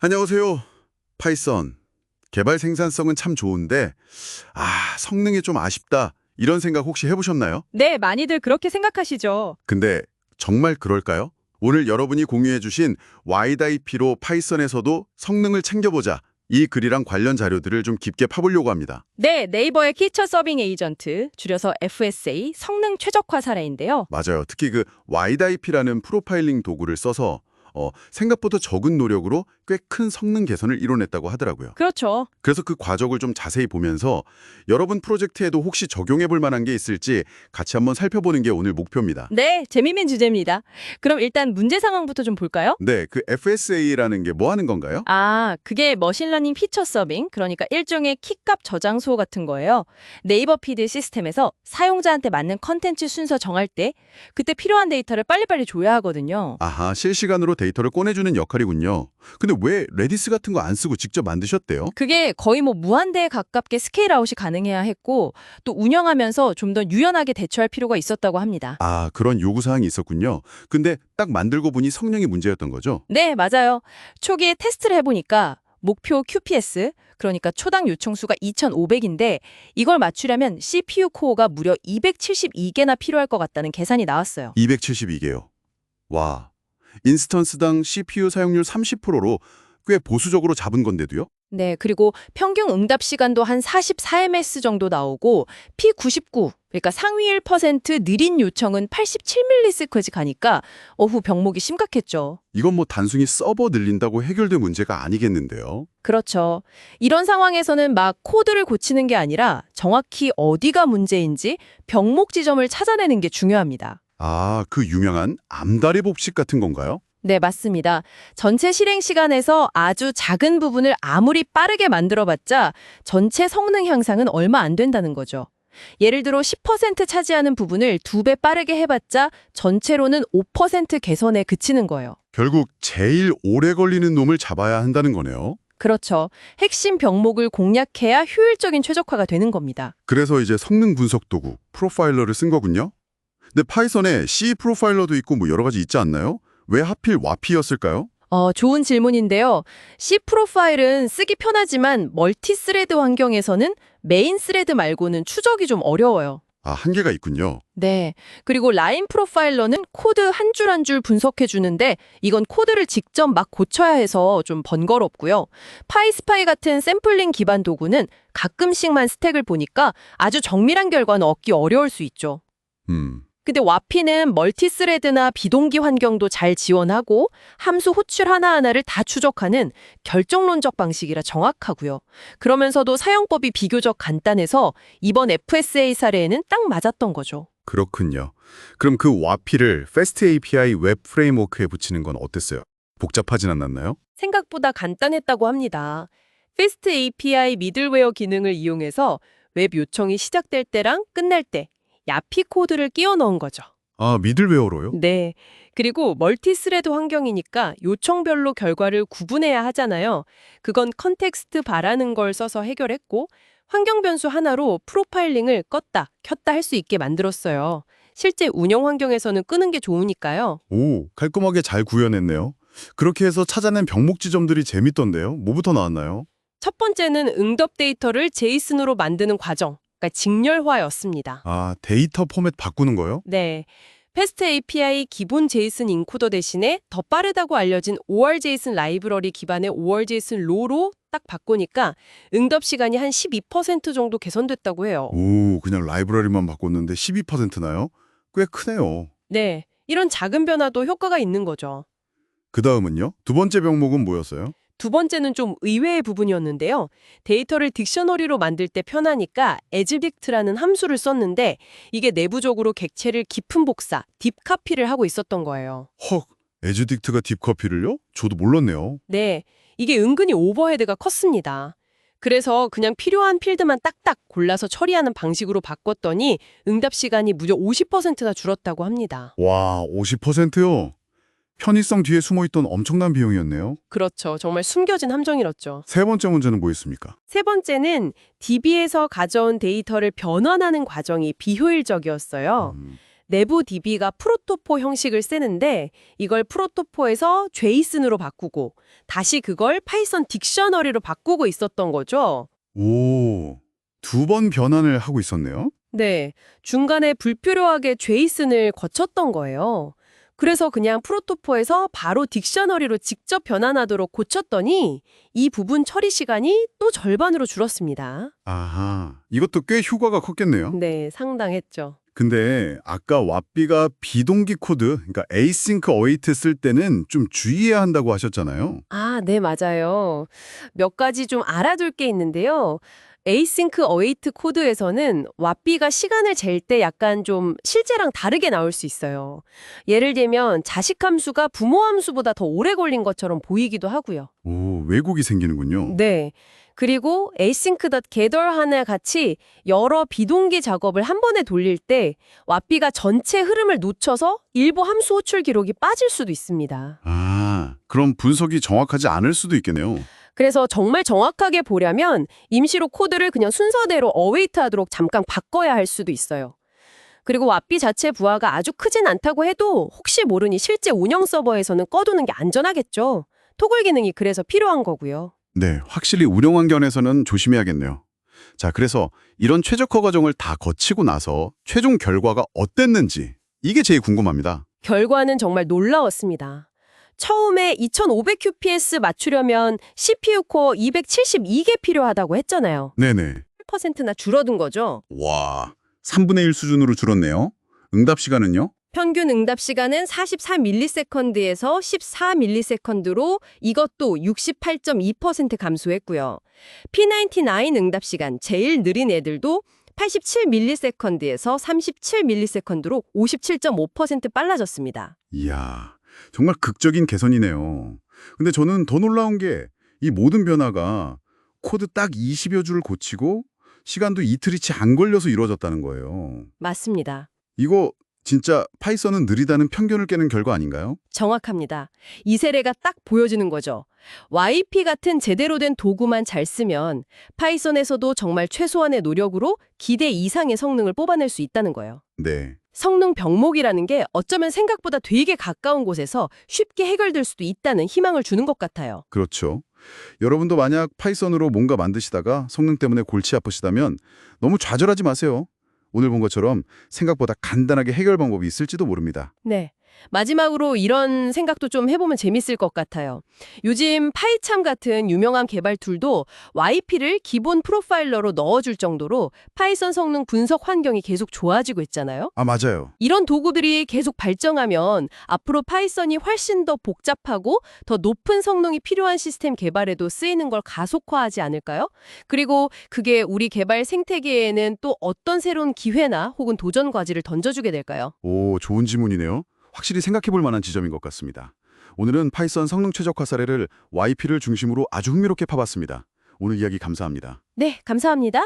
안녕하세요. 파이썬. 개발 생산성은 참 좋은데, 성능이 좀 아쉽다. 이런 생각 혹시 해보셨나요? 네, 많이들 그렇게 생각하시죠. 근데 정말 그럴까요? 오늘 여러분이 공유해주신 WIDIP로 파이썬에서도 성능을 챙겨보자. 이 글이랑 관련 자료들을 좀 깊게 파보려고 합니다. 네, 네이버의 피처 서빙 에이전트, 줄여서 FSA, 성능 최적화 사례인데요. 맞아요. 특히 그 WIDIP라는 프로파일링 도구를 써서 생각보다 적은 노력으로 꽤 큰 성능 개선을 이뤄냈다고 하더라고요. 그렇죠. 그래서 그 과정을 좀 자세히 보면서 여러분 프로젝트에도 혹시 적용해 볼 만한 게 있을지 같이 한번 살펴보는 게 오늘 목표입니다. 네, 재미있는 주제입니다. 그럼 일단 문제 상황부터 좀 볼까요? 네, 그 FSA라는 게 뭐 하는 건가요? 그게 머신러닝 피처 서빙, 그러니까 일종의 키값 저장소 같은 거예요. 네이버 피드 시스템에서 사용자한테 맞는 컨텐츠 순서 정할 때 그때 필요한 데이터를 빨리빨리 줘야 하거든요. 아하, 실시간으로 데이터를 꺼내주는 역할이군요. 근데 왜 레디스 같은 거 안 쓰고 직접 만드셨대요? 그게 거의 무한대에 가깝게 스케일아웃이 가능해야 했고 또 운영하면서 좀 더 유연하게 대처할 필요가 있었다고 합니다. 그런 요구사항이 있었군요. 근데 딱 만들고 보니 성능이 문제였던 거죠? 네, 맞아요. 초기에 테스트를 해보니까 목표 QPS, 그러니까 초당 요청 수가 2,500인데 이걸 맞추려면 CPU 코어가 무려 272개나 필요할 것 같다는 계산이 나왔어요. 272개요. 와, 인스턴스당 CPU 사용률 30%로 꽤 보수적으로 잡은 건데도요? 네, 그리고 평균 응답 시간도 한 44ms 정도 나오고 P99, 그러니까 상위 1% 느린 요청은 87ms까지 가니까 어후 병목이 심각했죠. 이건 뭐 단순히 서버 늘린다고 해결될 문제가 아니겠는데요? 그렇죠. 이런 상황에서는 막 코드를 고치는 게 아니라 정확히 어디가 문제인지 병목 지점을 찾아내는 게 중요합니다. 그 유명한 암다리 법칙 같은 건가요? 네, 맞습니다. 전체 실행 시간에서 아주 작은 부분을 아무리 빠르게 만들어봤자 전체 성능 향상은 얼마 안 된다는 거죠. 예를 들어 10% 차지하는 부분을 2배 빠르게 해봤자 전체로는 5% 개선에 그치는 거예요. 결국 제일 오래 걸리는 놈을 잡아야 한다는 거네요. 그렇죠. 핵심 병목을 공략해야 효율적인 최적화가 되는 겁니다. 그래서 이제 성능 분석 도구, 프로파일러를 쓴 거군요. 근데 파이썬에 C 프로파일러도 있고 뭐 여러 가지 있지 않나요? 왜 하필 와피였을까요? 좋은 질문인데요. C 프로파일은 쓰기 편하지만 멀티스레드 환경에서는 메인 스레드 말고는 추적이 좀 어려워요. 한계가 있군요. 네. 그리고 라인 프로파일러는 코드 한 줄 한 줄 분석해 주는데 이건 코드를 직접 막 고쳐야 해서 좀 번거롭고요. 파이스파이 같은 샘플링 기반 도구는 가끔씩만 스택을 보니까 아주 정밀한 결과는 얻기 어려울 수 있죠. 음, 근데 와피는 멀티스레드나 비동기 환경도 잘 지원하고 함수 호출 하나하나를 다 추적하는 결정론적 방식이라 정확하고요. 그러면서도 사용법이 비교적 간단해서 이번 FSA 사례에는 딱 맞았던 거죠. 그렇군요. 그럼 그 와피를 패스트 API 웹 프레임워크에 붙이는 건 어땠어요? 복잡하진 않았나요? 생각보다 간단했다고 합니다. 패스트 API 미들웨어 기능을 이용해서 웹 요청이 시작될 때랑 끝날 때 야피 코드를 끼워 넣은 거죠. 미들웨어로요? 네. 그리고 멀티스레드 환경이니까 요청별로 결과를 구분해야 하잖아요. 그건 컨텍스트 바라는 걸 써서 해결했고 환경 변수 하나로 프로파일링을 껐다, 켰다 할 수 있게 만들었어요. 실제 운영 환경에서는 끄는 게 좋으니까요. 오, 깔끔하게 잘 구현했네요. 그렇게 해서 찾아낸 병목 지점들이 재밌던데요. 뭐부터 나왔나요? 첫 번째는 응답 데이터를 제이슨으로 만드는 과정, 그러니까 직렬화였습니다. 데이터 포맷 바꾸는 거요? 네. 패스트 API 기본 제이슨 인코더 대신에 더 빠르다고 알려진 ORJSON 라이브러리 기반의 ORJSON 로로 딱 바꾸니까 응답 시간이 한 12% 정도 개선됐다고 해요. 오, 그냥 라이브러리만 바꿨는데 12%나요? 꽤 크네요. 네. 이런 작은 변화도 효과가 있는 거죠. 그 다음은요? 두 번째 병목은 뭐였어요? 두 번째는 좀 의외의 부분이었는데요. 데이터를 딕셔너리로 만들 때 편하니까 에즈딕트라는 함수를 썼는데 이게 내부적으로 객체를 깊은 복사, 딥카피를 하고 있었던 거예요. 헉, 에즈딕트가 딥커피를요? 저도 몰랐네요. 네, 이게 은근히 오버헤드가 컸습니다. 그래서 그냥 필요한 필드만 딱딱 골라서 처리하는 방식으로 바꿨더니 응답 시간이 무려 50%나 줄었다고 합니다. 와, 50%요? 편의성 뒤에 숨어있던 엄청난 비용이었네요. 그렇죠. 정말 숨겨진 함정이었죠. 세 번째 문제는 뭐였습니까? 세 번째는 DB에서 가져온 데이터를 변환하는 과정이 비효율적이었어요. 내부 DB가 프로토포 형식을 쓰는데 이걸 프로토포에서 제이슨으로 바꾸고 다시 그걸 파이썬 딕셔너리로 바꾸고 있었던 거죠. 오, 두 번 변환을 하고 있었네요. 네, 중간에 불필요하게 제이슨을 거쳤던 거예요. 그래서 그냥 프로토포에서 바로 딕셔너리로 직접 변환하도록 고쳤더니 이 부분 처리 시간이 또 절반으로 줄었습니다. 아하, 이것도 꽤 효과가 컸겠네요. 네, 상당했죠. 근데 아까 왓비가 비동기 코드, 그러니까 async await 쓸 때는 좀 주의해야 한다고 하셨잖아요. 아, 네, 맞아요. 몇 가지 좀 알아둘 게 있는데요. async await 코드에서는 왓비가 시간을 잴 때 약간 좀 실제랑 다르게 나올 수 있어요. 예를 들면 자식 함수가 부모 함수보다 더 오래 걸린 것처럼 보이기도 하고요. 오, 왜곡이 생기는군요. 네. 그리고 async.gather 하나 같이 여러 비동기 작업을 한 번에 돌릴 때 왓비가 전체 흐름을 놓쳐서 일부 함수 호출 기록이 빠질 수도 있습니다. 아, 그럼 분석이 정확하지 않을 수도 있겠네요. 그래서 정말 정확하게 보려면 임시로 코드를 그냥 순서대로 await 하도록 잠깐 바꿔야 할 수도 있어요. 그리고 왓비 자체 부하가 아주 크진 않다고 해도 혹시 모르니 실제 운영 서버에서는 꺼두는 게 안전하겠죠. 토글 기능이 그래서 필요한 거고요. 네, 확실히 운영 환경에서는 조심해야겠네요. 자, 그래서 이런 최적화 과정을 다 거치고 나서 최종 결과가 어땠는지 이게 제일 궁금합니다. 결과는 정말 놀라웠습니다. 처음에 2500QPS 맞추려면 CPU 코어 272개 필요하다고 했잖아요. 네네. 8%나 줄어든 거죠. 와, 3분의 1 수준으로 줄었네요. 응답 시간은요? 평균 응답 시간은 44ms에서 14ms로 이것도 68.2% 감소했고요. P99 응답 시간 제일 느린 애들도 87ms에서 37ms로 57.5% 빨라졌습니다. 이야, 정말 극적인 개선이네요. 근데 저는 더 놀라운 게 이 모든 변화가 코드 딱 20여 줄을 고치고 시간도 이틀이 채 안 걸려서 이루어졌다는 거예요. 맞습니다. 이거 진짜 파이썬은 느리다는 편견을 깨는 결과 아닌가요? 정확합니다. 이 세례가 딱 보여지는 거죠. YP 같은 제대로 된 도구만 잘 쓰면 파이썬에서도 정말 최소한의 노력으로 기대 이상의 성능을 뽑아낼 수 있다는 거예요. 네. 성능 병목이라는 게 어쩌면 생각보다 되게 가까운 곳에서 쉽게 해결될 수도 있다는 희망을 주는 것 같아요. 그렇죠. 여러분도 만약 파이썬으로 뭔가 만드시다가 성능 때문에 골치 아프시다면 너무 좌절하지 마세요. 오늘 본 것처럼 생각보다 간단하게 해결 방법이 있을지도 모릅니다. 네. 마지막으로 이런 생각도 좀 해보면 재밌을 것 같아요. 요즘 파이참 같은 유명한 개발 툴도 YP를 기본 프로파일러로 넣어줄 정도로 파이썬 성능 분석 환경이 계속 좋아지고 있잖아요. 아, 맞아요. 이런 도구들이 계속 발전하면 앞으로 파이썬이 훨씬 더 복잡하고 더 높은 성능이 필요한 시스템 개발에도 쓰이는 걸 가속화하지 않을까요? 그리고 그게 우리 개발 생태계에는 또 어떤 새로운 기회나 혹은 도전 과제를 던져주게 될까요? 오, 좋은 질문이네요. 확실히 생각해 볼 만한 지점인 것 같습니다. 오늘은 파이썬 성능 최적화 사례를 YP를 중심으로 아주 흥미롭게 파봤습니다. 오늘 이야기 감사합니다. 네, 감사합니다.